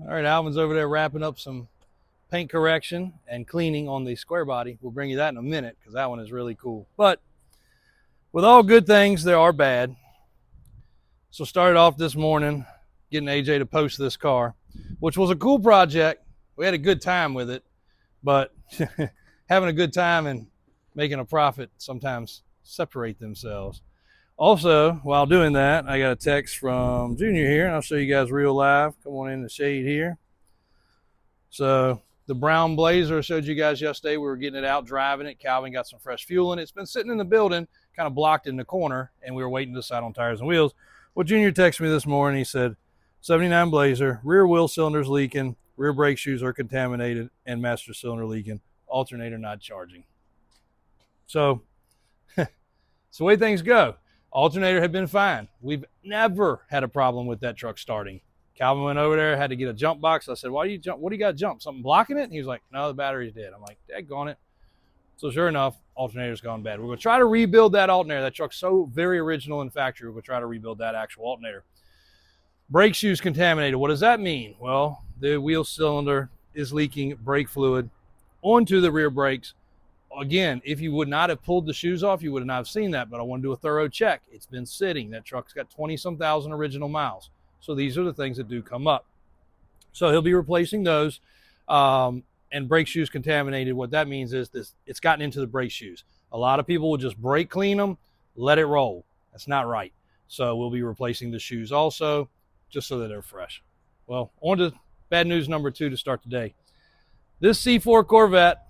All right, Alvin's over there wrapping up some paint correction and cleaning on the square body. We'll bring you that in a minute because that one is really cool. But with all good things, there are bad. So started off this morning getting AJ to post this car, which was a cool project. We had a good time with it, but having a good time and making a profit sometimes separate themselves. Also, while doing that, I got a text from Junior here, and I'll show you guys real live. Come on in the shade here. So the brown Blazer I showed you guys yesterday, we were getting it out, driving it. Calvin got some fresh fuel in it. It's been sitting in the building, kind of blocked in the corner, and we were waiting to decide on tires and wheels. Well, Junior texted me this morning. He said, 79 Blazer, rear wheel cylinders leaking, rear brake shoes are contaminated, and master cylinder leaking, alternator not charging. So it's the way things go. Alternator had been fine. We've never had a problem with that truck starting. Calvin went over there, had to get a jump box. I said, why do you jump? What do you got to jump? Something blocking it? And he was like, no, the battery's dead. I'm like, daggone it. So sure enough, alternator's gone bad. We're going to try to rebuild that alternator. That truck's so very original in factory. We're going to try to rebuild that actual alternator. Brake shoes contaminated. What does that mean? Well, the wheel cylinder is leaking brake fluid onto the rear brakes. Again, if you would not have pulled the shoes off, you would not have seen that, but I want to do a thorough check. It's been sitting. That truck's got 20-some thousand original miles. So these are the things that do come up. So he'll be replacing those. And brake shoes contaminated, what that means is this: it's gotten into the brake shoes. A lot of people will just brake clean them, let it roll. That's not right. So we'll be replacing the shoes also, just so that they're fresh. Well, on to bad news number 2 to start the day. This C4 Corvette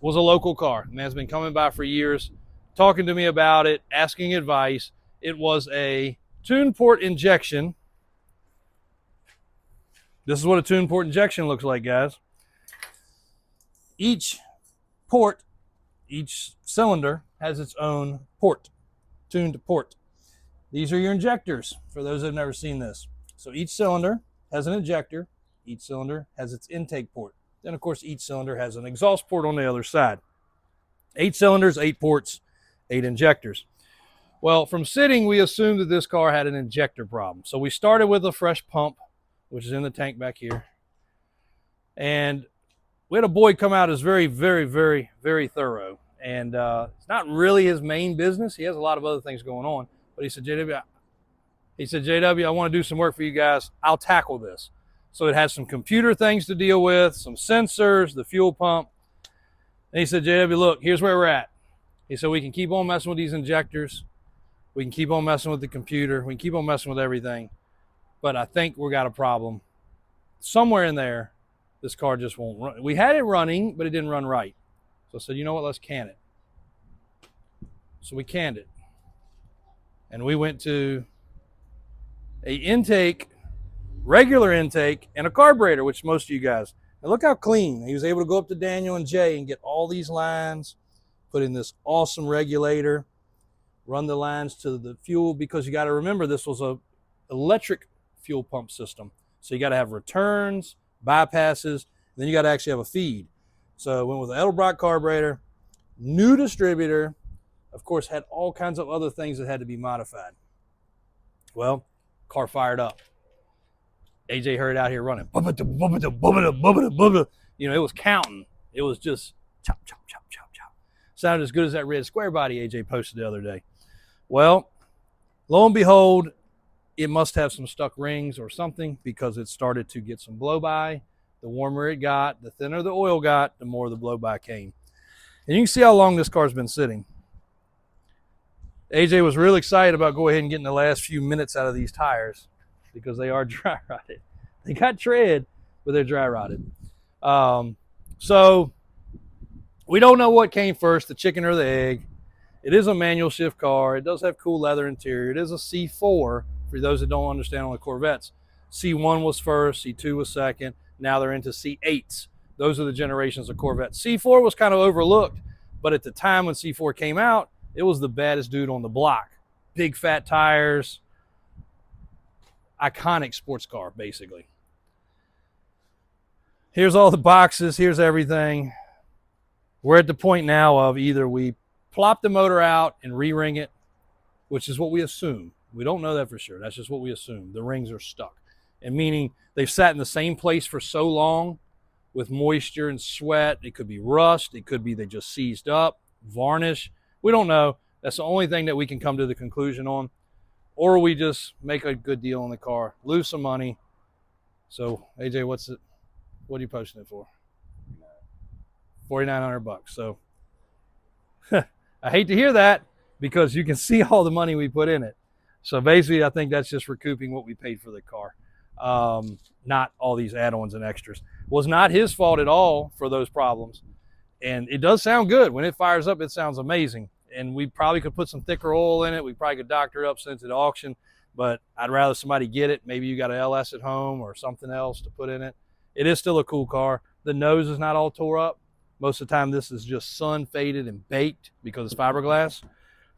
was a local car. The man's been coming by for years, talking to me about it, asking advice. It was a tune port injection. This is what a tune port injection looks like, guys. Each port, each cylinder has its own port, tuned port. These are your injectors, for those that have never seen this. So each cylinder has an injector. Each cylinder has its intake port. Then, of course, each cylinder has an exhaust port on the other side. 8 cylinders, 8 ports, 8 injectors. Well, from sitting, we assumed that this car had an injector problem. So we started with a fresh pump, which is in the tank back here. And we had a boy come out who's very, very, very, very thorough. And it's not really his main business. He has a lot of other things going on. But he said, JW, I want to do some work for you guys. I'll tackle this. So it has some computer things to deal with, some sensors, the fuel pump. And he said, JW, look, here's where we're at. He said, we can keep on messing with these injectors. We can keep on messing with the computer. We can keep on messing with everything. But I think we got a problem. Somewhere in there, this car just won't run. We had it running, but it didn't run right. So I said, you know what, let's can it. So we canned it. And we went to a intake, regular intake, and a carburetor, which most of you guys. And look how clean. He was able to go up to Daniel and Jay and get all these lines, put in this awesome regulator, run the lines to the fuel, because you got to remember this was a electric fuel pump system. So you got to have returns, bypasses, then you got to actually have a feed. So I went with an Edelbrock carburetor, new distributor, of course, had all kinds of other things that had to be modified. Well, car fired up. AJ heard out here running. You know, it was counting. It was just chop, chop, chop, chop, chop. Sounded as good as that red square body AJ posted the other day. Well, lo and behold, it must have some stuck rings or something, because it started to get some blow-by. The warmer it got, the thinner the oil got, the more the blow-by came. And you can see how long this car's been sitting. AJ was real excited about going ahead and getting the last few minutes out of these tires, because they are dry rotted. They got tread, but they're dry rotted. So we don't know what came first, the chicken or the egg. It is a manual shift car. It does have cool leather interior. It is a C4, for those that don't understand on the Corvettes. C1 was first, C2 was second. Now they're into C8s. Those are the generations of Corvettes. C4 was kind of overlooked, but at the time when C4 came out, it was the baddest dude on the block. Big fat tires, iconic sports car, basically. Here's all the boxes. Here's everything. We're at the point now of either we plop the motor out and re-ring it, which is what we assume. We don't know that for sure. That's just what we assume. The rings are stuck. and meaning they've sat in the same place for so long with moisture and sweat. It could be rust. It could be they just seized up, varnish. We don't know. That's the only thing that we can come to the conclusion on. Or we just make a good deal on the car, lose some money. So AJ, what are you posting it for? $4,900. So I hate to hear that, because you can see all the money we put in it. So basically, I think that's just recouping what we paid for the car. Not all these add-ons and extras. Was not his fault at all for those problems. And it does sound good. When it fires up, it sounds amazing. And we probably could put some thicker oil in it. We probably could doctor it up, send it to the auction. But I'd rather somebody get it. Maybe you got an LS at home or something else to put in it. It is still a cool car. The nose is not all tore up. Most of the time, this is just sun faded and baked because it's fiberglass.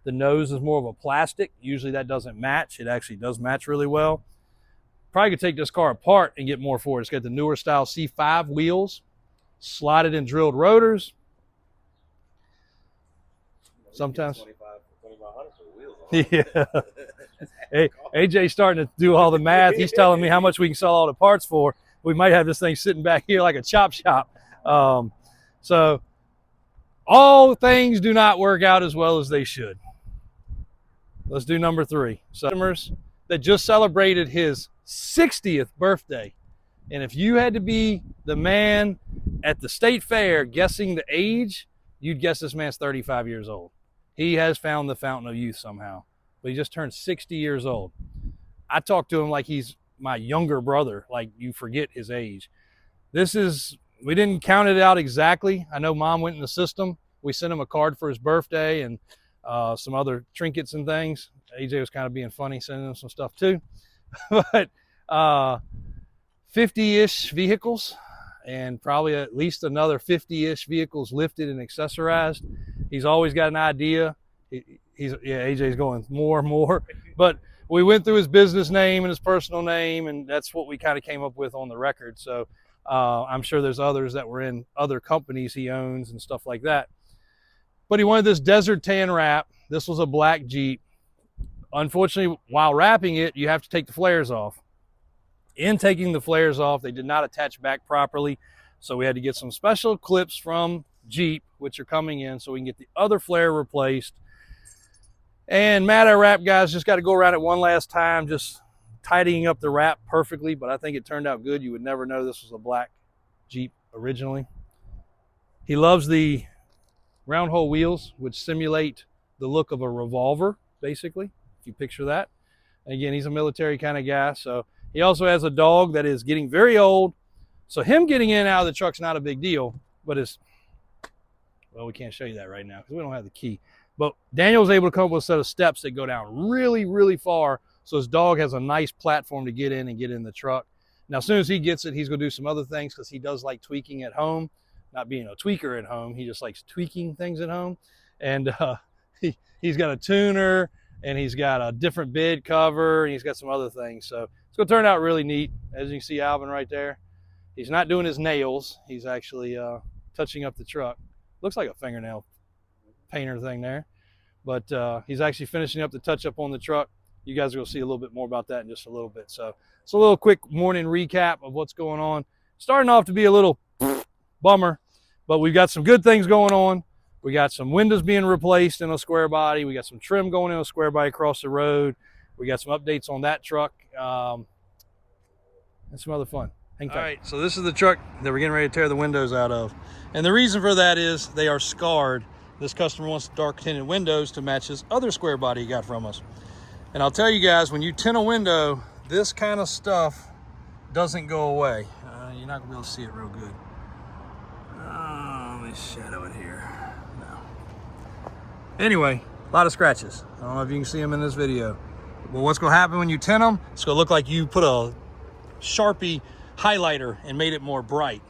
The nose is more of a plastic. Usually that doesn't match. It actually does match really well. Probably could take this car apart and get more for it. It's got the newer style C5 wheels, slotted and drilled rotors. Sometimes. Yeah. Hey, AJ's starting to do all the math. He's telling me how much we can sell all the parts for. We might have this thing sitting back here like a chop shop. So all things do not work out as well as they should. Let's do number 3. Customers that just celebrated his 60th birthday. And if you had to be the man at the state fair guessing the age, you'd guess this man's 35 years old. He has found the fountain of youth somehow. But he just turned 60 years old. I talk to him like he's my younger brother, like you forget his age. We didn't count it out exactly. I know Mom went in the system. We sent him a card for his birthday and some other trinkets and things. AJ was kind of being funny, sending him some stuff too. But 50-ish vehicles, and probably at least another 50-ish vehicles lifted and accessorized. He's always got an idea. AJ's going more and more. But we went through his business name and his personal name, and that's what we kind of came up with on the record. So I'm sure there's others that were in other companies he owns and stuff like that. But he wanted this desert tan wrap. This was a black Jeep. Unfortunately, while wrapping it, you have to take the flares off. In taking the flares off, they did not attach back properly. So we had to get some special clips from Jeep, which are coming in, so we can get the other flare replaced. And Mad Eye Wrap guys just got to go around it one last time, just tidying up the wrap perfectly, but I think it turned out good. You would never know this was a black Jeep originally. He loves the round hole wheels, which simulate the look of a revolver, basically, if you picture that. And again, he's a military kind of guy, so he also has a dog that is getting very old. So him getting in and out of the truck's not a big deal, but well, we can't show you that right now because we don't have the key. But Daniel was able to come up with a set of steps that go down really, really far, so his dog has a nice platform to get in and get in the truck. Now, as soon as he gets it, he's going to do some other things because he does like tweaking at home. Not being a tweaker at home, he just likes tweaking things at home. And he's got a tuner, and he's got a different bed cover, and he's got some other things. So it's going to turn out really neat. As you can see Alvin right there, he's not doing his nails. He's actually touching up the truck. Looks like a fingernail painter thing there. But he's actually finishing up the touch-up on the truck. You guys are going to see a little bit more about that in just a little bit. So it's a little quick morning recap of what's going on. Starting off to be a little bummer, but we've got some good things going on. We got some windows being replaced in a square body. We got some trim going in a square body across the road. We got some updates on that truck and some other fun. Hang tight. All right, so this is the truck that we're getting ready to tear the windows out of. And the reason for that is they are scarred. This customer wants dark tinted windows to match his other square body he got from us. And I'll tell you guys, when you tint a window, this kind of stuff doesn't go away. You're not gonna be able to see it real good. Let me shadow it here. No. Anyway, a lot of scratches. I don't know if you can see them in this video. Well, what's gonna happen when you tint them? It's gonna look like you put a Sharpie highlighter and made it more bright.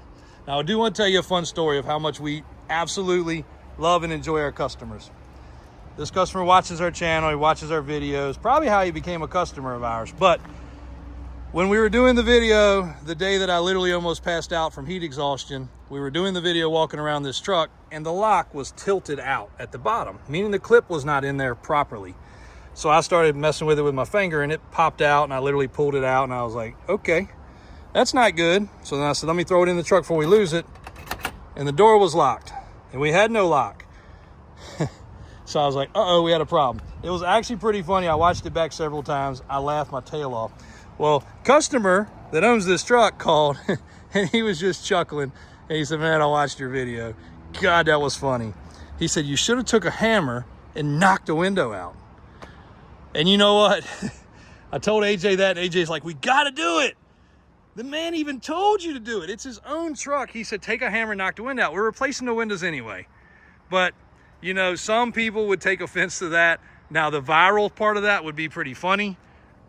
Now, I do want to tell you a fun story of how much we absolutely love and enjoy our customers. This customer watches our channel, he watches our videos, probably how he became a customer of ours. But when we were doing the video, the day that I literally almost passed out from heat exhaustion, we were doing the video walking around this truck, and the lock was tilted out at the bottom, meaning the clip was not in there properly. So I started messing with it with my finger, and it popped out, and I literally pulled it out, and I was like, okay, that's not good. So then I said, let me throw it in the truck before we lose it. And the door was locked, and we had no lock. So I was like, uh-oh, we had a problem. It was actually pretty funny. I watched it back several times. I laughed my tail off. Well, customer that owns this truck called, and he was just chuckling. And he said, man, I watched your video. God, that was funny. He said, you should have took a hammer and knocked the window out. And you know what? I told AJ that, and AJ's like, we got to do it. The man even told you to do it. It's his own truck. He said, take a hammer and knock the window out. We're replacing the windows anyway. But you know, some people would take offense to that. Now, the viral part of that would be pretty funny,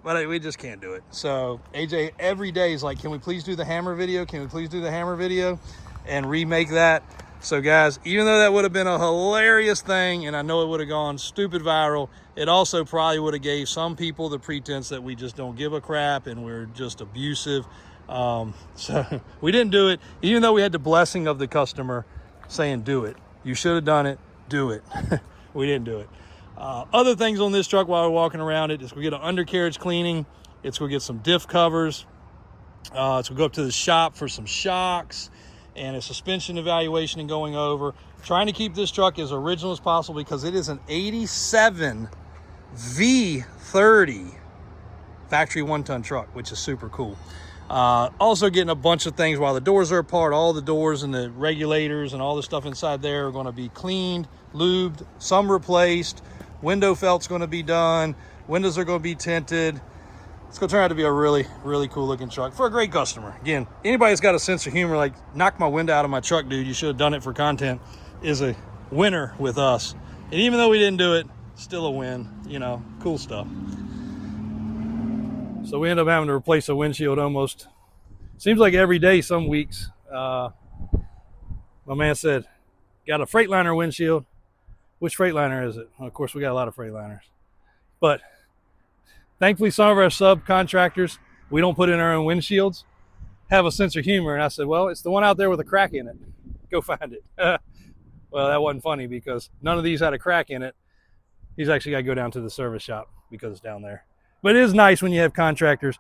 but we just can't do it. So AJ every day is like, can we please do the hammer video? Can we please do the hammer video and remake that? So guys, even though that would have been a hilarious thing, and I know it would have gone stupid viral, it also probably would have gave some people the pretense that we just don't give a crap and we're just abusive. So we didn't do it, even though we had the blessing of the customer saying, do it. You should have done it. Do it. We didn't do it. Other things on this truck while we're walking around it is we get an undercarriage cleaning. It's going to get some diff covers. It's going to go up to the shop for some shocks and a suspension evaluation and going over. Trying to keep this truck as original as possible because it is an 87 V30 factory 1-ton truck, which is super cool. Also getting a bunch of things while the doors are apart. All the doors and the regulators and all the stuff inside there are going to be cleaned, lubed, some replaced. Window felt's going to be done. Windows are going to be tinted. It's going to turn out to be a really, really cool looking truck for a great customer. Again, anybody that's got a sense of humor, like, knock my window out of my truck, dude, you should have done it for content, is a winner with us. And even though we didn't do it, still a win. You know, cool stuff. So we end up having to replace a windshield almost, seems like every day some weeks. My man said, got a Freightliner windshield. Which Freightliner is it? Well, of course, we got a lot of Freightliners. But thankfully, some of our subcontractors, we don't put in our own windshields, have a sense of humor. And I said, well, it's the one out there with a crack in it. Go find it. Well, that wasn't funny because none of these had a crack in it. He's actually got to go down to the service shop because it's down there. But it is nice when you have contractors.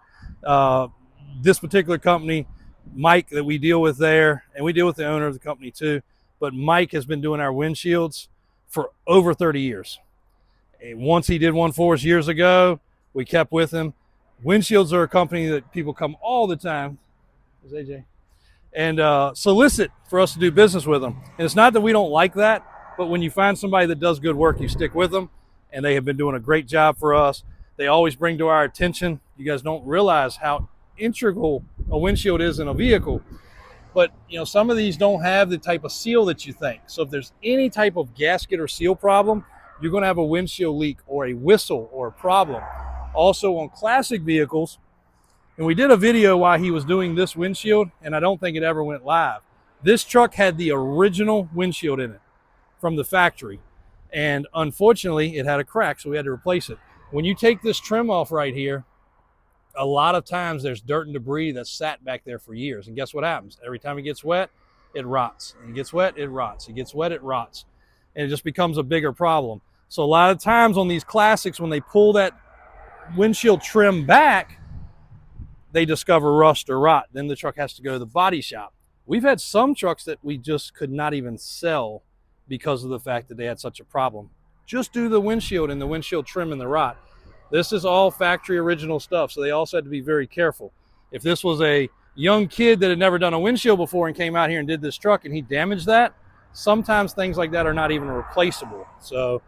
This particular company, Mike, that we deal with there, and we deal with the owner of the company too, but Mike has been doing our windshields for over 30 years. And once he did one for us years ago, we kept with him. Windshields are a company that people come all the time, there's AJ, and solicit for us to do business with them. And it's not that we don't like that, but when you find somebody that does good work, you stick with them, and they have been doing a great job for us. They always bring to our attention, you guys don't realize how integral a windshield is in a vehicle. But you know, some of these don't have the type of seal that you think. So if there's any type of gasket or seal problem, you're going to have a windshield leak or a whistle or a problem. Also on classic vehicles, and we did a video while he was doing this windshield, and I don't think it ever went live. This truck had the original windshield in it from the factory, and unfortunately it had a crack, so we had to replace it. When you take this trim off right here, a lot of times there's dirt and debris that's sat back there for years. And guess what happens? Every time it gets wet, it rots. And it gets wet, it rots. It gets wet, it rots. And it just becomes a bigger problem. So a lot of times on these classics, when they pull that windshield trim back, they discover rust or rot. Then the truck has to go to the body shop. We've had some trucks that we just could not even sell because of the fact that they had such a problem. Just do the windshield and the windshield trim and the rot. This is all factory original stuff, so they also had to be very careful. If this was a young kid that had never done a windshield before and came out here and did this truck and he damaged that, sometimes things like that are not even replaceable. So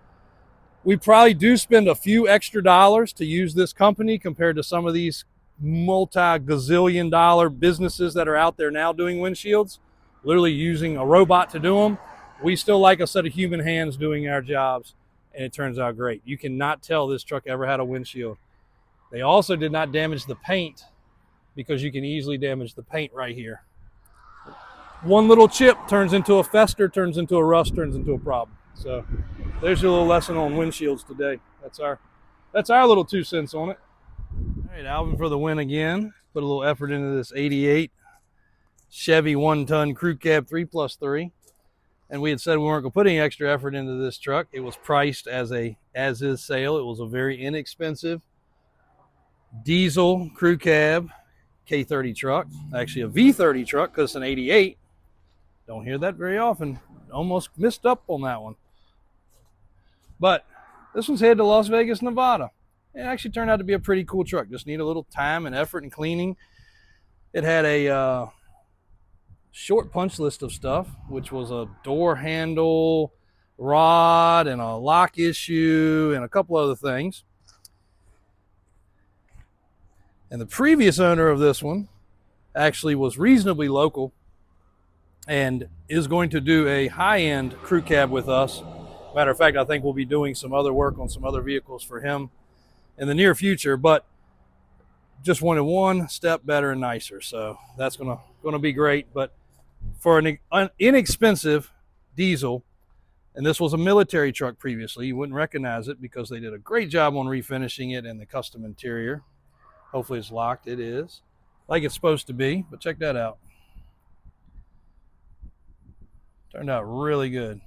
we probably do spend a few extra dollars to use this company compared to some of these multi-gazillion dollar businesses that are out there now doing windshields, literally using a robot to do them. We still like a set of human hands doing our jobs, and it turns out great. You cannot tell this truck ever had a windshield. They also did not damage the paint because you can easily damage the paint right here. One little chip turns into a fester, turns into a rust, turns into a problem. So there's your little lesson on windshields today. That's our little 2 cents on it. All right, Alvin for the win again. Put a little effort into this 88 Chevy 1-ton crew cab 3+3. and we had said we weren't going to put any extra effort into this truck. It was priced as a as-is sale. It was a very inexpensive diesel crew cab K30 truck, actually a V30 truck because it's an 88. Don't hear that very often. Almost missed up on that one. But this one's headed to Las Vegas, Nevada. It actually turned out to be a pretty cool truck. Just need a little time and effort and cleaning. It had a short punch list of stuff, which was a door handle rod and a lock issue and a couple other things. And the previous owner of this one actually was reasonably local and is going to do a high-end crew cab with us. Matter of fact, I think we'll be doing some other work on some other vehicles for him in the near future, but just wanted one step better and nicer. So that's gonna be great. But for an inexpensive diesel, and this was a military truck previously, you wouldn't recognize it because they did a great job on refinishing it and the custom interior. Hopefully it's locked. It is, like it's supposed to be, but check that out. Turned out really good.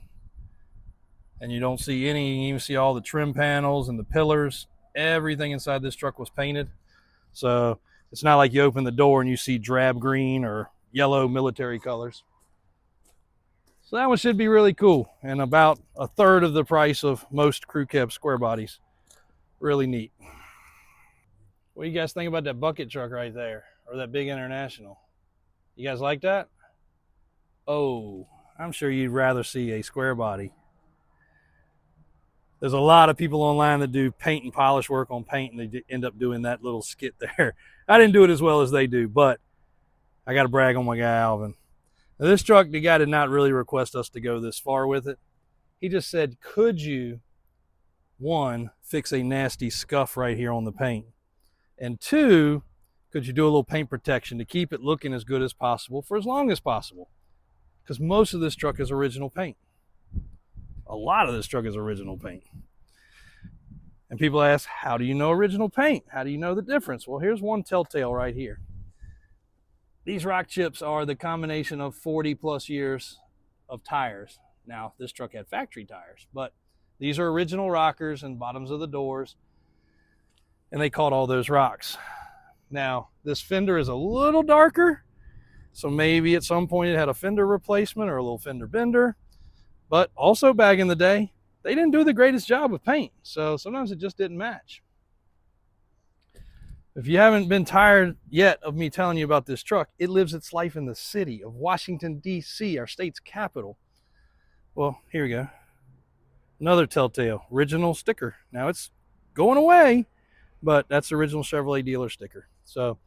And you don't see any, you even see all the trim panels and the pillars. Everything inside this truck was painted. So it's not like you open the door and you see drab green or yellow military colors. So that one should be really cool, and about a third of the price of most crew cab square bodies. Really neat. What do you guys think about that bucket truck right there, or that big International? You guys like that? Oh, I'm sure you'd rather see a square body. There's a lot of people online that do paint and polish work on paint, and they end up doing that little skit there. I didn't do it as well as they do, but I got to brag on my guy, Alvin. Now, this truck, the guy did not really request us to go this far with it. He just said, could you, one, fix a nasty scuff right here on the paint? And two, could you do a little paint protection to keep it looking as good as possible for as long as possible? Because most of this truck is original paint. A lot of this truck is original paint. And people ask, how do you know original paint? How do you know the difference? Well, here's one telltale right here. These rock chips are the combination of 40 plus years of tires. Now, this truck had factory tires, but these are original rockers and bottoms of the doors, and they caught all those rocks. Now, this fender is a little darker, so maybe at some point it had a fender replacement or a little fender bender. But also back in the day, they didn't do the greatest job with paint, so sometimes it just didn't match. If you haven't been tired yet of me telling you about this truck, it lives its life in the city of Washington, D.C., our state's capital. Well, here we go. Another telltale, original sticker. Now it's going away, but that's the original Chevrolet dealer sticker. So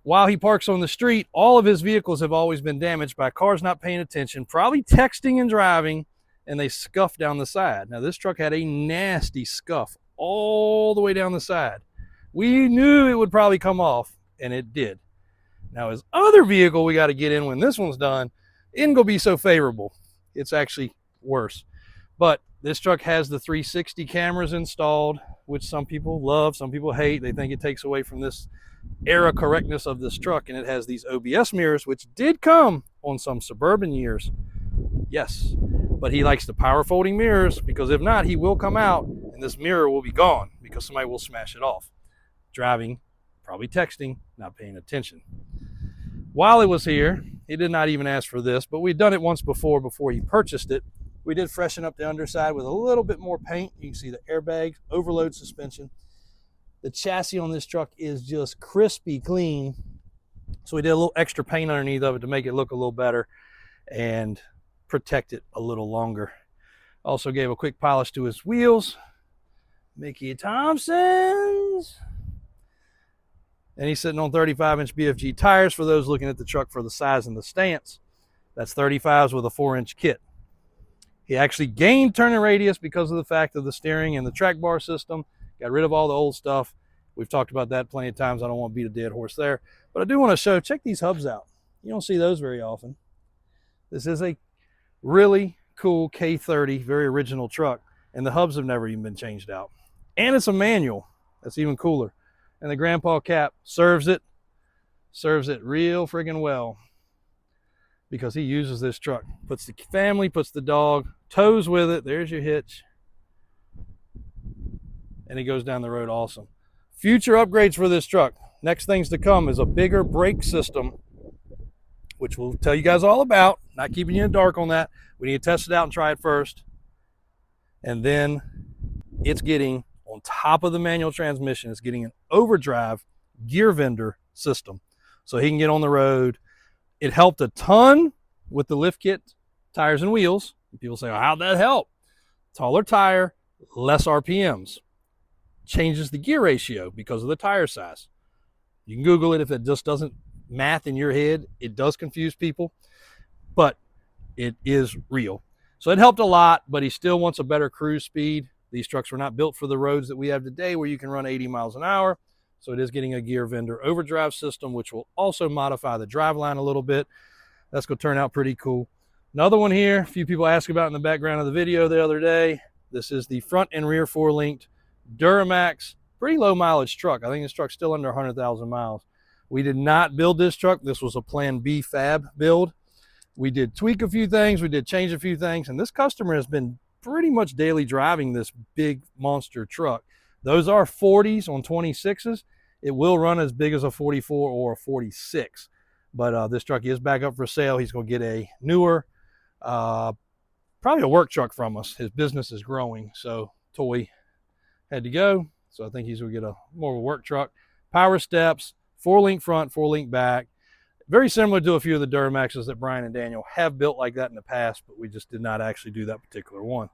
while he parks on the street, all of his vehicles have always been damaged by cars not paying attention, probably texting and driving, and they scuff down the side. Now, this truck had a nasty scuff all the way down the side. We knew it would probably come off, and it did. Now, his other vehicle we got to get in when this one's done isn't going to be so favorable. It's actually worse. But this truck has the 360 cameras installed, which some people love, some people hate. They think it takes away from this era correctness of this truck, and it has these OBS mirrors, which did come on some Suburban years. Yes, but he likes the power folding mirrors, because if not, he will come out and this mirror will be gone because somebody will smash it off. Driving, probably texting, not paying attention. While it was here, he did not even ask for this, but we'd done it once before he purchased it. We did freshen up the underside with a little bit more paint. You can see the airbags, overload suspension. The chassis on this truck is just crispy clean. So we did a little extra paint underneath of it to make it look a little better and protect it a little longer. Also gave a quick polish to his wheels. Mickey Thompson's. And he's sitting on 35-inch BFG tires for those looking at the truck for the size and the stance. That's 35s with a 4-inch kit. He actually gained turning radius because of the fact of the steering and the track bar system. Got rid of all the old stuff. We've talked about that plenty of times. I don't want to beat a dead horse there. But I do want to show, check these hubs out. You don't see those very often. This is a really cool K30, very original truck. And the hubs have never even been changed out. And it's a manual. That's even cooler. And the grandpa cap serves it real friggin' well. because he uses this truck. Puts the family, puts the dog, tows with it. There's your hitch. And he goes down the road awesome. Future upgrades for this truck. Next things to come is a bigger brake system, which we'll tell you guys all about. Not keeping you in the dark on that. We need to test it out and try it first. And then it's getting, on top of the manual transmission, it's getting an overdrive gear vendor system. So he can get on the road. It helped a ton with the lift kit, tires and wheels. People say, oh, how'd that help? Taller tire, less RPMs. Changes the gear ratio because of the tire size. You can Google it if it just doesn't math in your head. It does confuse people, but it is real. So it helped a lot, but he still wants a better cruise speed. These trucks were not built for the roads that we have today where you can run 80 miles an hour. So it is getting a gear vendor overdrive system, which will also modify the driveline a little bit. That's going to turn out pretty cool. Another one here, a few people asked about in the background of the video the other day. This is the front and rear four-linked Duramax, pretty low mileage truck. I think this truck's still under 100,000 miles. We did not build this truck. This was a Plan B fab build. We did tweak a few things. We did change a few things. And this customer has been pretty much daily driving this big monster truck. Those are 40s on 26s. It will run as big as a 44 or a 46. But this truck is back up for sale. He's going to get a newer, probably a work truck from us. His business is growing, so toy had to go. So I think he's going to get a more of a work truck. Power steps, 4-link front, 4-link back. Very similar to a few of the Duramaxes that Brian and Daniel have built like that in the past, but we just did not actually do that particular one.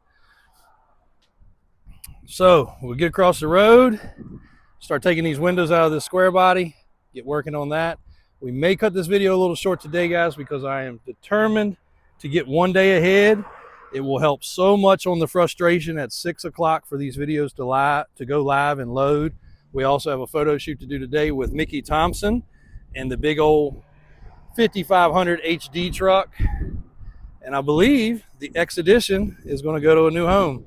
So we'll get across the road, start taking these windows out of the square body, get working on that. We may cut this video a little short today, guys, because I am determined to get one day ahead. It will help so much on the frustration at 6 o'clock for these videos to go live and load. We also have a photo shoot to do today with Mickey Thompson and the big old 5500 HD truck. And I believe the X Edition is going to go to a new home.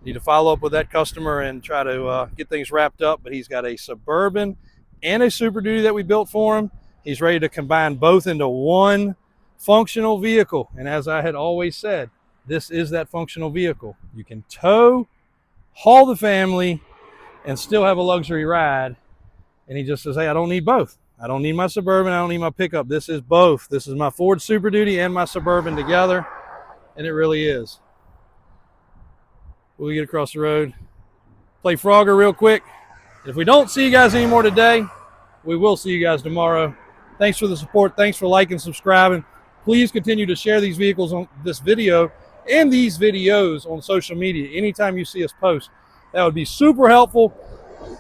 Need to follow up with that customer and try to get things wrapped up. But he's got a Suburban and a Super Duty that we built for him. He's ready to combine both into one functional vehicle. And as I had always said, this is that functional vehicle. You can tow, haul the family, and still have a luxury ride. And he just says, hey, I don't need both. I don't need my Suburban. I don't need my pickup. This is both. This is my Ford Super Duty and my Suburban together. And it really is. We'll get across the road, play Frogger real quick. If we don't see you guys anymore today, we will see you guys tomorrow. Thanks for the support. Thanks for liking, subscribing. Please continue to share these vehicles on this video and these videos on social media. Anytime you see us post, that would be super helpful.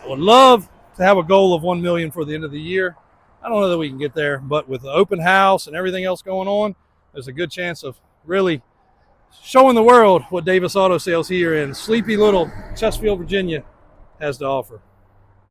I would love to have a goal of 1 million for the end of the year. I don't know that we can get there, but with the open house and everything else going on, there's a good chance of really showing the world what Davis Auto Sales here in sleepy little Chesterfield, Virginia has to offer.